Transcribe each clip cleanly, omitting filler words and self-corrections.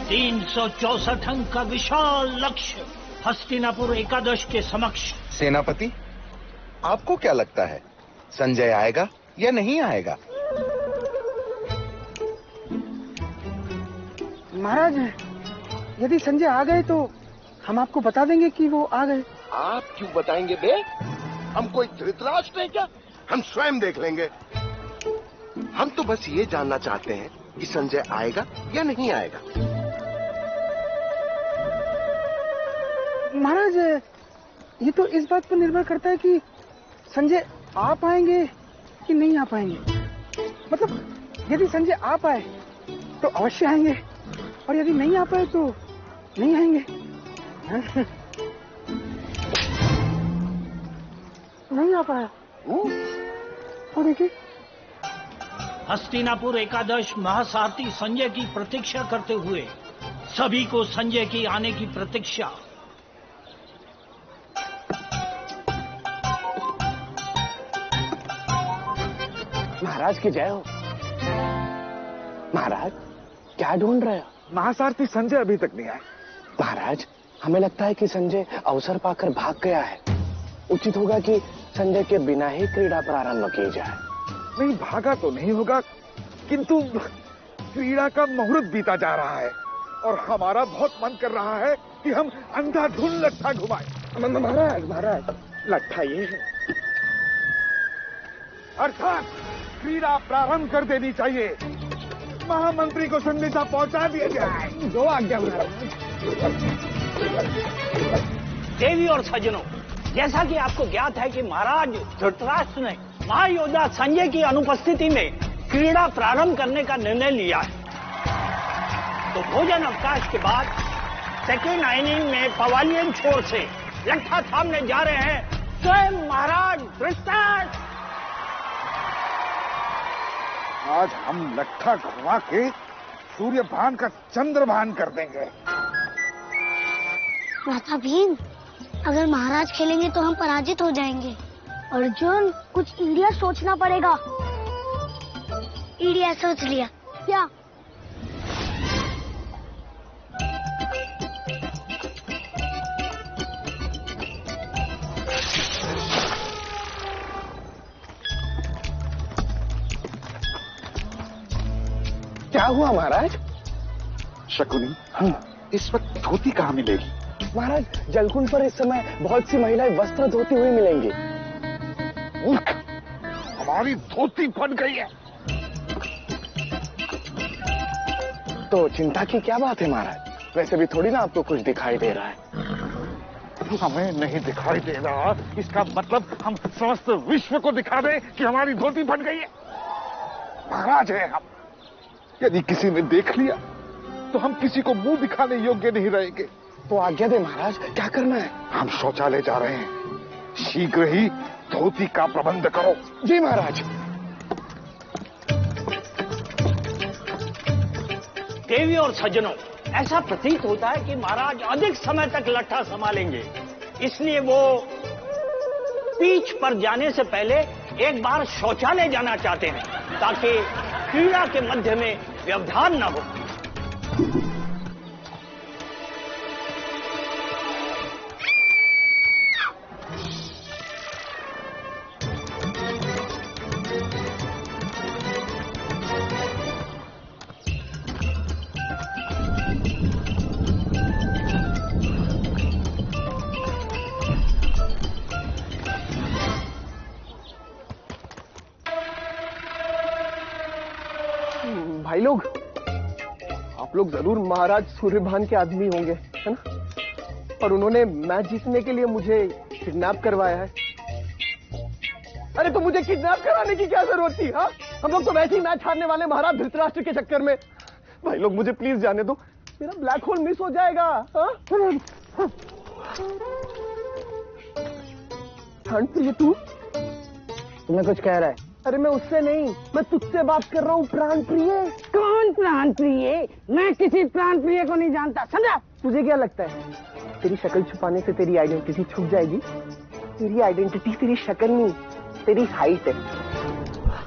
364 अंक का विशाल लक्ष्य हस्तिनापुर एकादश के समक्ष। सेनापति, आपको क्या लगता है, संजय आएगा या नहीं आएगा? महाराज, यदि संजय आ गए तो हम आपको बता देंगे कि वो आ गए। आप क्यों बताएंगे बे? हम कोई धृतराष्ट्र हैं क्या? हम स्वयं देख लेंगे। हम तो बस ये जानना चाहते हैं कि संजय आएगा या नहीं आएगा। महाराज, ये तो इस बात पर निर्भर करता है कि संजय आ पाएंगे कि नहीं आ पाएंगे। मतलब यदि संजय आ पाए तो अवश्य आएंगे, और यदि नहीं आ पाए तो नहीं आएंगे। नहीं आ पाया। और देखिए, हस्तिनापुर एकादश महासारथी संजय की प्रतीक्षा करते हुए सभी को संजय की आने की प्रतीक्षा। महाराज की जय हो। महाराज, क्या ढूंढ रहे हो? महासारथी संजय अभी तक नहीं आए। महाराज, हमें लगता है कि संजय अवसर पाकर भाग गया है। उचित होगा कि संजय के बिना ही क्रीड़ा प्रारंभ की जाए। नहीं, भागा तो नहीं होगा, किंतु क्रीड़ा का मुहूर्त बीता जा रहा है और हमारा बहुत मन कर रहा है कि हम अंधाधुंध लट्ठा घुमाएं। महाराज, लट्ठा ये है। अर्थात क्रीड़ा प्रारंभ कर देनी चाहिए। महामंत्री को संदेशा पहुंचा दिया जाए। जो आज्ञा महाराज। देवी और सज्जनों, जैसा कि आपको ज्ञात है कि महाराज धृतराष्ट्र ने महायोद्धा संजय की अनुपस्थिति में क्रीड़ा प्रारंभ करने का निर्णय लिया है। तो भोजन अवकाश के बाद सेकेंड इनिंग में पवेलियन छोर से लट्ठा थामने जा रहे हैं स्वयं महाराज धृतराष्ट्र। आज हम लट्ठा घुमा के सूर्यभान का चंद्रभान कर देंगे। माता भीम, अगर महाराज खेलेंगे तो हम पराजित हो जाएंगे। अर्जुन, कुछ इंडिया सोचना पड़ेगा। इंडिया सोच लिया क्या? क्या हुआ महाराज? शकुनी, इस वक्त धोती कहाँ मिलेगी? महाराज, जलकुंड पर इस समय बहुत सी महिलाएं वस्त्र धोती हुई मिलेंगी। मूर्ख, हमारी धोती फट गई है। तो चिंता की क्या बात है महाराज? वैसे भी थोड़ी ना आपको कुछ दिखाई दे रहा है। हमें नहीं दिखाई दे रहा, इसका मतलब हम समस्त विश्व को दिखा दें कि हमारी धोती फट गई है। महाराज है हम, यदि किसी ने देख लिया तो हम किसी को मुंह दिखाने योग्य नहीं रहेंगे। तो आज्ञा दे महाराज, क्या करना है? हम शौचालय जा रहे हैं, शीघ्र ही धोती का प्रबंध करो। जी महाराज। देवी और सज्जनों, ऐसा प्रतीत होता है कि महाराज अधिक समय तक लट्ठा संभालेंगे, इसलिए वो पीच पर जाने से पहले एक बार शौचालय जाना चाहते हैं ताकि क्रीड़ा के मध्य में व्यवधान न हो। भाई लोग, आप लोग जरूर महाराज सूर्यभान के आदमी होंगे, है ना? और उन्होंने मैच जीतने के लिए मुझे किडनैप करवाया है। अरे तो मुझे किडनैप कराने की क्या जरूरत थी? हाँ, हम लोग तो वैसे ही मैच हारने वाले महाराज धृतराष्ट्र के चक्कर में। भाई लोग, मुझे प्लीज जाने दो, मेरा ब्लैक होल मिस हो जाएगा। हाँ? प्रिय, तू? तुम्हें कुछ कह रहा है? अरे मैं उससे नहीं, मैं तुझसे बात कर रहा हूँ, प्राण प्रिय। कौन प्राण प्रिय? मैं किसी प्राण प्रिय को नहीं जानता, समझा? तुझे क्या लगता है तेरी शक्ल छुपाने से तेरी आइडेंटिटी छुप जाएगी? तेरी आइडेंटिटी तेरी शक्ल नहीं, तेरी हाइट है।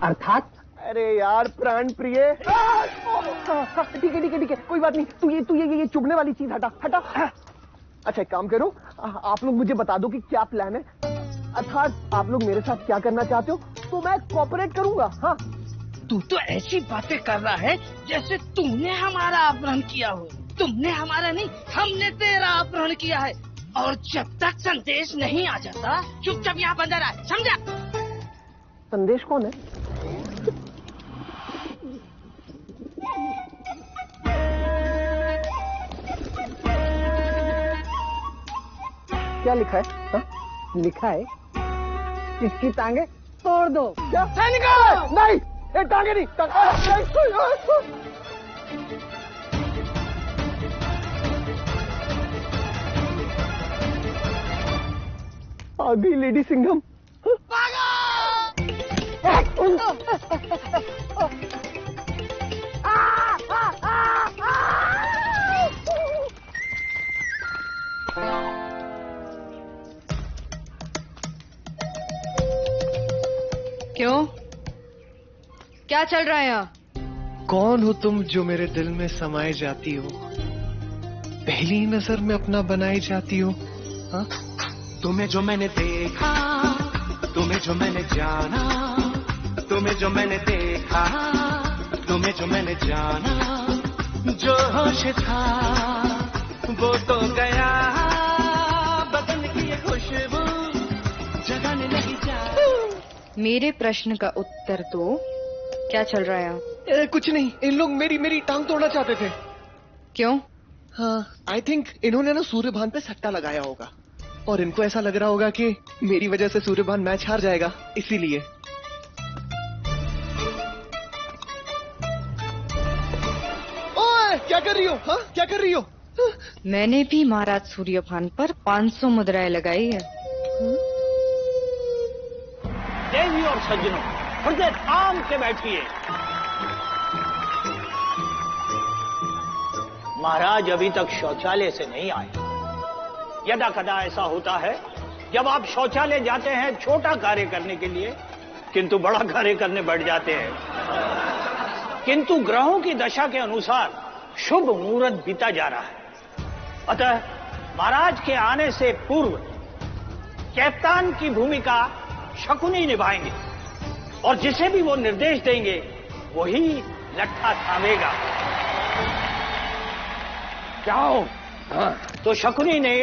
अर्थात? अरे यार प्राण प्रिय, हाँ, ठीक है ठीक है ठीक है, कोई बात नहीं। तू ये चुभने वाली चीज हटा हटा। अच्छा एक काम करो, आप लोग मुझे बता दो कि क्या प्लान है, अर्थात आप लोग मेरे साथ क्या करना चाहते हो, तो मैं कोऑपरेट करूंगा। हाँ तू तो ऐसी बातें कर रहा है जैसे तुमने हमारा अपहरण किया हो। तुमने हमारा नहीं, हमने तेरा अपहरण किया है। और जब तक संदेश नहीं आ जाता चुपचाप यहाँ बंद रहा, समझा? संदेश कौन है? क्या लिखा है? हा? लिखा है इसकी टांगे तोड़ दो। क्या? नहीं, ये टांगे नहीं, आ गई लेडी सिंघम। क्यों? क्या चल रहा है यहाँ? कौन हो तुम जो मेरे दिल में समाये जाती हो, पहली नजर में अपना बनाई जाती हो? हा? तुम्हें जो मैंने देखा, तुम्हें जो मैंने जाना, तुम्हें जो मैंने देखा, तुम्हें जो मैंने जाना, जो होश था वो तो गया, बदन की ये खुशबू जगाने नहीं जा। मेरे प्रश्न का उत्तर दो, क्या चल रहा है यहाँ? कुछ नहीं, इन लोग मेरी टांग तोड़ना चाहते थे। क्यों? हाँ, आई थिंक इन्होंने ना सूर्यभान पे सट्टा लगाया होगा और इनको ऐसा लग रहा होगा कि मेरी वजह से सूर्यभान मैच हार जाएगा, इसीलिए। ओए, क्या कर रही हो? हाँ, क्या कर रही हो? मैंने भी महाराज सूर्यभान पर 500 मुद्राएं लगाई है। देवी और सज्जनों, हृदय थाम के बैठिए। महाराज अभी तक शौचालय से नहीं आए। यदा कदा ऐसा होता है जब आप शौचालय जाते हैं छोटा कार्य करने के लिए, किंतु बड़ा कार्य करने बैठ जाते हैं। किंतु ग्रहों की दशा के अनुसार शुभ मुहूर्त बीता जा रहा है, अतः महाराज के आने से पूर्व कैप्टन की भूमिका शकुनी निभाएंगे और जिसे भी वो निर्देश देंगे वही लट्ठा थामेगा। जाओ। तो शकुनी ने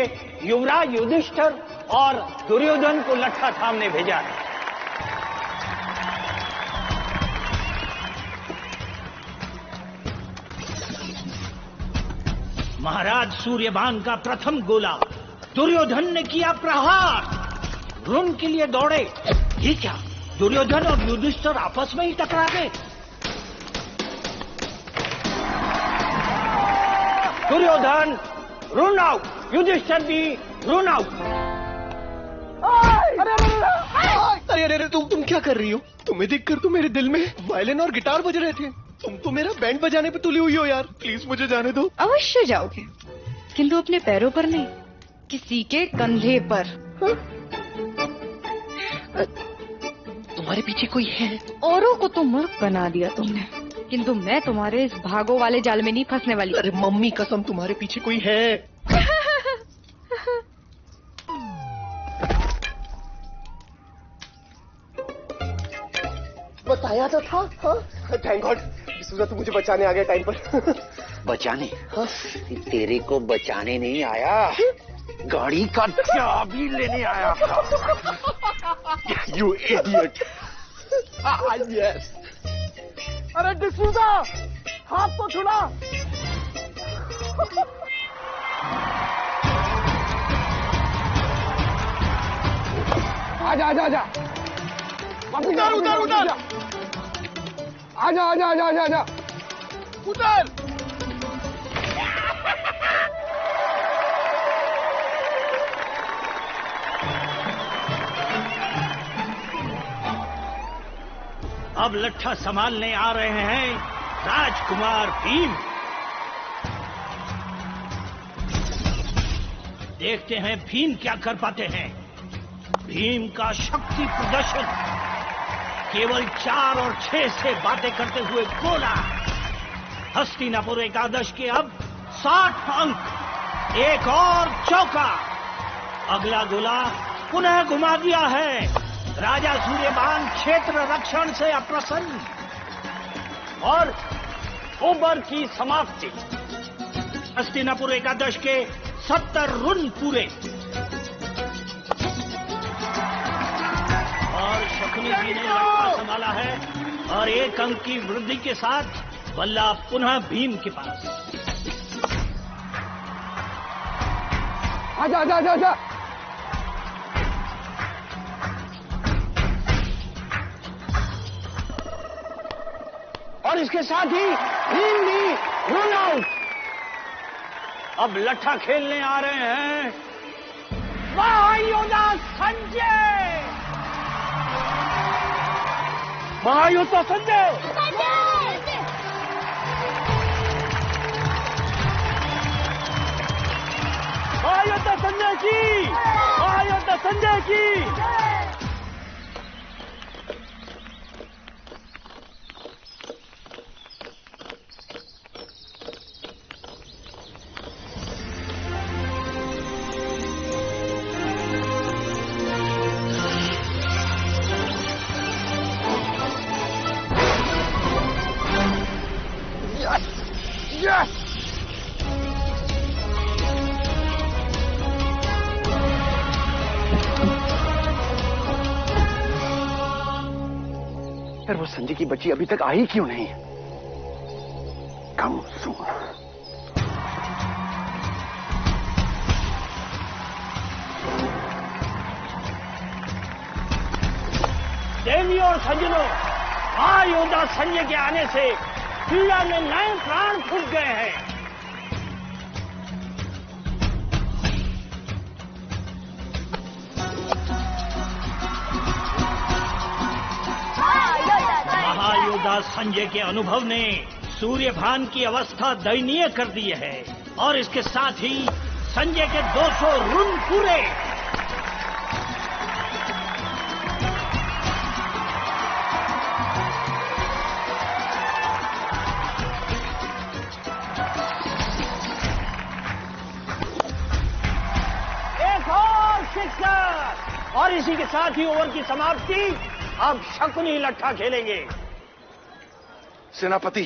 युवराज युधिष्ठिर और दुर्योधन को लट्ठा थामने भेजा है। महाराज सूर्यभान का प्रथम गोला दुर्योधन ने किया प्रहार, रून के लिए दौड़े। ये क्या, दुर्योधन और युधिष्ठिर आपस में ही टकरा गए। दुर्योधन रून आउट, युधिष्ठिर भी रून आउट। अरे तुम क्या कर रही हो? तुम्हें देखकर तो मेरे दिल में वायलिन और गिटार बज रहे थे। तुम तो मेरा बैंड बजाने पे तुली हुई हो यार, प्लीज मुझे जाने दो। अवश्य जाओगे, किंतु अपने पैरों पर नहीं, किसी के कंधे पर। तुम्हारे पीछे कोई है? औरों को तो मूर्ख बना दिया तुमने, किंतु मैं तुम्हारे इस भागो वाले जाल में नहीं फंसने वाली। अरे मम्मी कसम, तुम्हारे पीछे कोई है। बताया तो था। हाँ थैंक गॉड, डिसूजा तो मुझे बचाने आ गया टाइम पर। बचाने? हाँ? तेरे को बचाने नहीं आया, गाड़ी का चाबी लेने आया था। You idiot. यस। अरे डिसूजा, हाथ तो छुड़ा। आजा आजा आजा, उधर उधर उधर, आजा आजा आजा आजा आजा, उधर। अब लट्ठा संभालने आ रहे हैं राजकुमार भीम। देखते हैं भीम क्या कर पाते हैं। भीम का शक्ति प्रदर्शन, केवल 4 और 6 से बातें करते हुए गोला। हस्तिनापुर एकादश के अब 60 अंक, एक और चौका। अगला गोला पुनः घुमा दिया है। राजा सूर्यभान क्षेत्र रक्षण से अप्रसन्न और ओवर की समाप्ति। हस्तिनापुर एकादश के 70 रन पूरे और शकुनी जी ने लट्ठा संभाला है और 1 अंक की वृद्धि के साथ बल्ला पुनः भीम के पास। आजा आजा आजा आजा। और इसके साथ ही भीम भी रन आउट। अब लट्ठा खेलने आ रहे हैं महायोद्धा संजय। महायोद्धा संजय, महायोद्धा संजय की, महायोद्धा संजय की। यार वो संजय की बच्ची अभी तक आई क्यों नहीं? कम सुन। देवी और सज्जनों, महायोद्धा संजय के आने से क्रीड़ा में नए प्राण फूट गए हैं। महायोद्धा संजय के अनुभव ने सूर्यभान की अवस्था दयनीय कर दी है और इसके साथ ही संजय के 200 रन पूरे। एक और सिक्सर और इसी के साथ ही ओवर की समाप्ति। अब शकुनी लट्ठा खेलेंगे। सेनापति,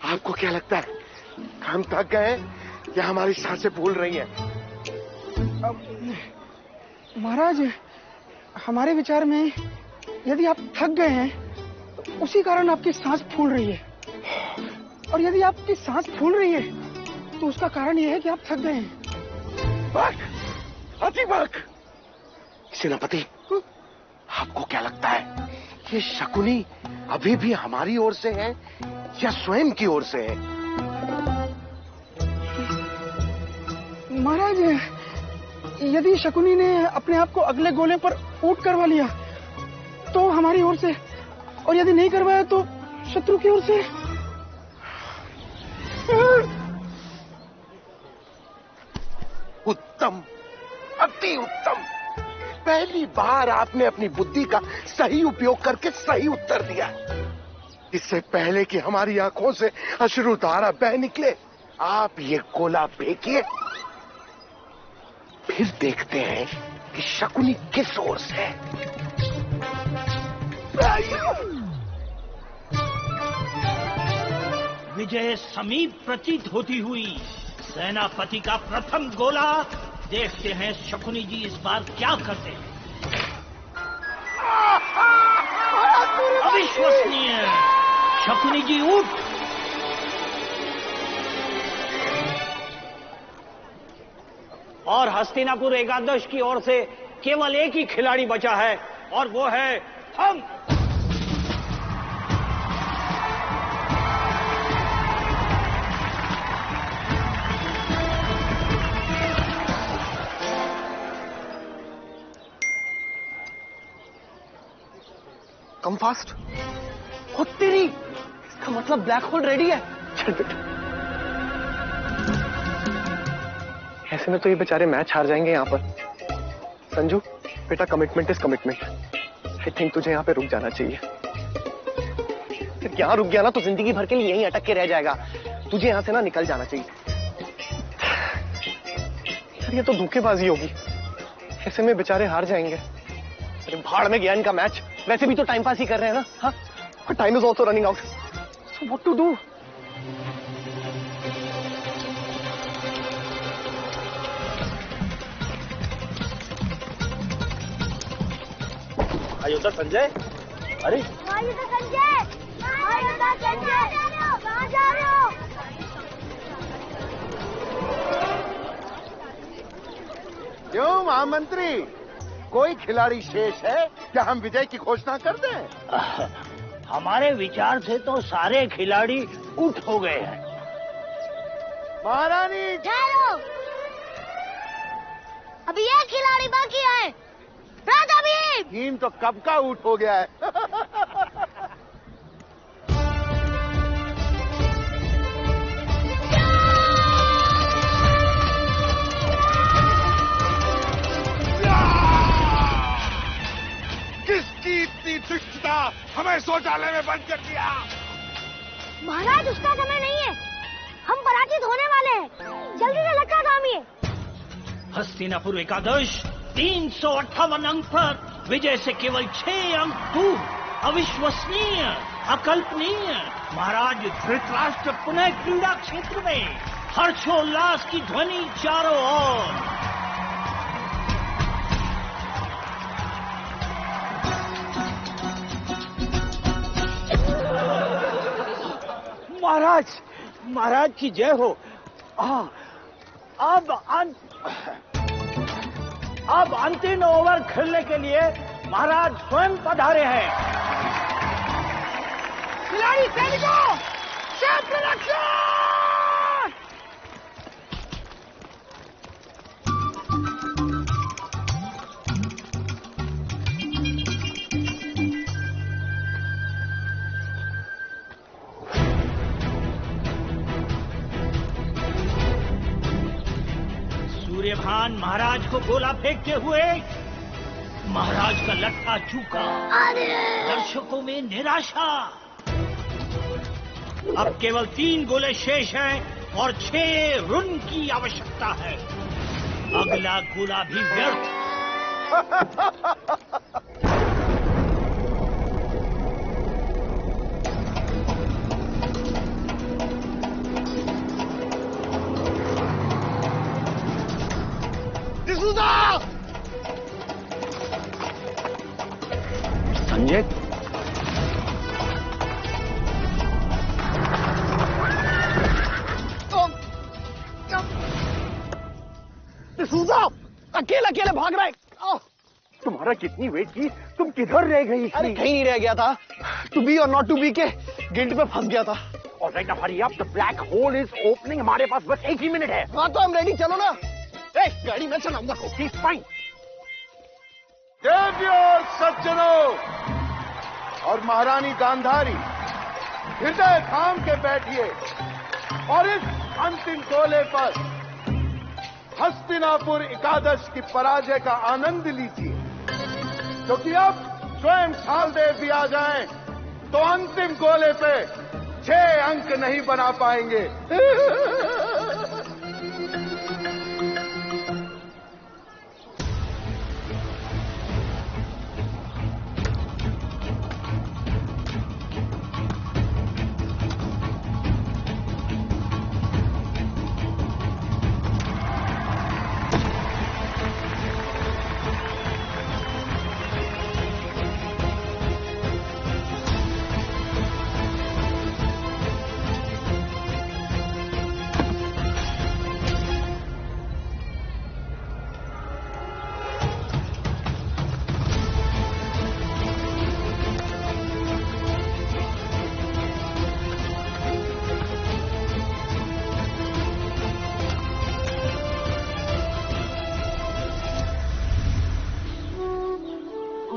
आपको क्या लगता है, हम थक गए या हमारी सांसें फूल रही हैं? महाराज, हमारे विचार में यदि आप थक गए हैं तो उसी कारण आपकी सांस फूल रही है, और यदि आपकी सांस फूल रही है तो उसका कारण यह है कि आप थक गए हैं। अति बाक। सेनापति, आपको क्या लगता है, ये शकुनी अभी भी हमारी ओर से है या स्वयं की ओर से है? महाराज, यदि शकुनी ने अपने आप को अगले गोले पर ऊट करवा लिया तो हमारी ओर से, और यदि नहीं करवाया तो शत्रु की ओर से। उत्तम, अति उत्तम। पहली बार आपने अपनी बुद्धि का सही उपयोग करके सही उत्तर दिया। इससे पहले कि हमारी आंखों से अश्रुधारा बह निकले, आप ये गोला फेंकिए, फिर देखते हैं कि शकुनी किस ओर से है। विजय समीप प्रतीत होती हुई सेनापति का प्रथम गोला। देखते हैं शकुनी जी इस बार क्या करते हैं। अविश्वसनीय, शकुनी जी उठ। और हस्तिनापुर एकादश की ओर से केवल एक ही खिलाड़ी बचा है और वो है हम। Come fast. हो तेरी, इसका मतलब ब्लैक होल रेडी है। ऐसे में तो ये बेचारे मैच हार जाएंगे यहाँ पर। संजू बेटा, commitment is commitment. I think तुझे यहाँ पे रुक जाना चाहिए। सिर्फ यहाँ रुक गया ना तो जिंदगी भर के लिए यहीं अटक के रह जाएगा। तुझे यहाँ से ना निकल जाना चाहिए। यार ये तो धोखेबाजी होगी, ऐसे में बेचारे हार जाएंगे। अरे भाड़ में गया इनका मैच, वैसे भी तो टाइम पास ही कर रहे हैं ना। हाँ, time is also running out, so what to do? Ayodhya Sanjay, अरे अयोध्या संजय, अयोध्या संजय, कहाँ जा रहे हो? क्यों महामंत्री, कोई खिलाड़ी शेष है क्या? हम विजय की घोषणा कर दें? हमारे विचार से तो सारे खिलाड़ी उठ हो गए हैं। महारानी अभी एक खिलाड़ी बाकी है, राजा भीम। टीम तो कब का आउट हो गया है। किसकी इतनी दुष्टता, हमें शौचालय में बंद कर दिया। महाराज उसका समय नहीं है, हम पराजित होने वाले हैं, जल्दी से लटका थामिए। हस्तिनापुर एकादश 358 अंक पर विजय से केवल 6 अंक दूर। अविश्वसनीय, अकल्पनीय। महाराज धृतराष्ट्र पुनः क्रीड़ा क्षेत्र में, हर्षोल्लास की ध्वनि चारों ओर। महाराज, महाराज की जय हो। अब अंतिम ओवर खेलने के लिए महाराज स्वयं पधारे हैं। खिलाड़ी सैनिकों, क्षेत्र रक्षण! सूर्यभान महाराज को गोला फेंकते हुए महाराज का लट्ठा चूका। दर्शकों में निराशा। अब केवल 3 गोले शेष हैं और 6 रन की आवश्यकता है। अगला गोला भी व्यर्थ। संजय, अकेले अकेले भाग रहे। तुम्हारा कितनी वेट की, तुम किधर रह गई? अरे कहीं नहीं रह गया था, टू बी और नॉट टू बी के गिल्ट पे फंस गया था। Alright, now hurry up, the black hole is opening. हमारे पास बस 1 ही मिनट है। हाँ तो हम रेडी, चलो ना। गाड़ी में चलाऊंगा। Okay fine. देवियों, सज्जनों और महारानी गांधारी, हृदय थाम के बैठिए और इस अंतिम गोले पर हस्तिनापुर एकादश की पराजय का आनंद लीजिए, क्योंकि अब स्वयं छालदेव भी आ जाएं तो अंतिम गोले पे 6 अंक नहीं बना पाएंगे।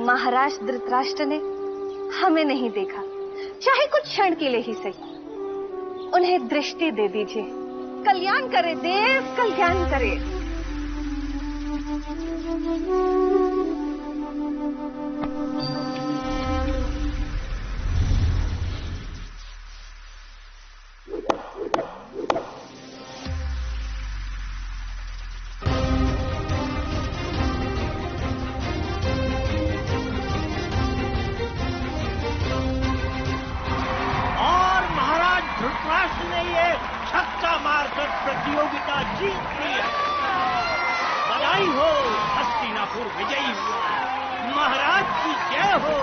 महाराज धृतराष्ट्र ने हमें नहीं देखा, चाहे कुछ क्षण के लिए ही सही। उन्हें दृष्टि दे दीजिए। कल्याण करे देव, कल्याण करे। जीत लिया। बधाई हो, हस्तिनापुर विजयी हुआ। महाराज की जय हो।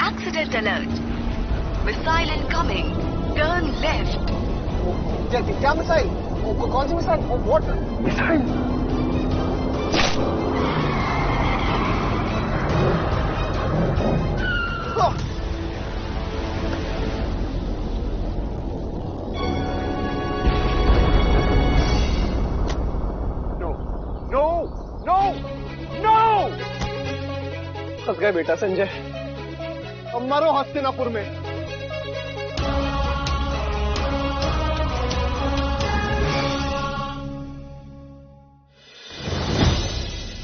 Accident alert. Missile incoming. Turn left. क्या मिसाइल? कौन सी मिसाइल? What? मिसाइल? फंस गए बेटा संजय। अब मरो हस्तिनापुर में।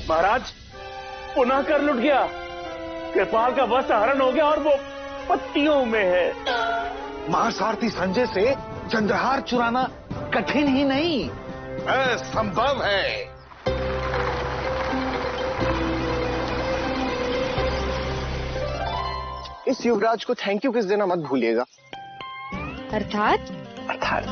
महाराज, पुनः कर लुट गया। कृपाल का वस्त्र हरण हो गया और वो पत्तियों में है। महासारथी संजय से चंद्रहार चुराना कठिन ही नहीं, असंभव है। इस युवराज को थैंक यू किस देना मत भूलिएगा। अर्थात? अर्थात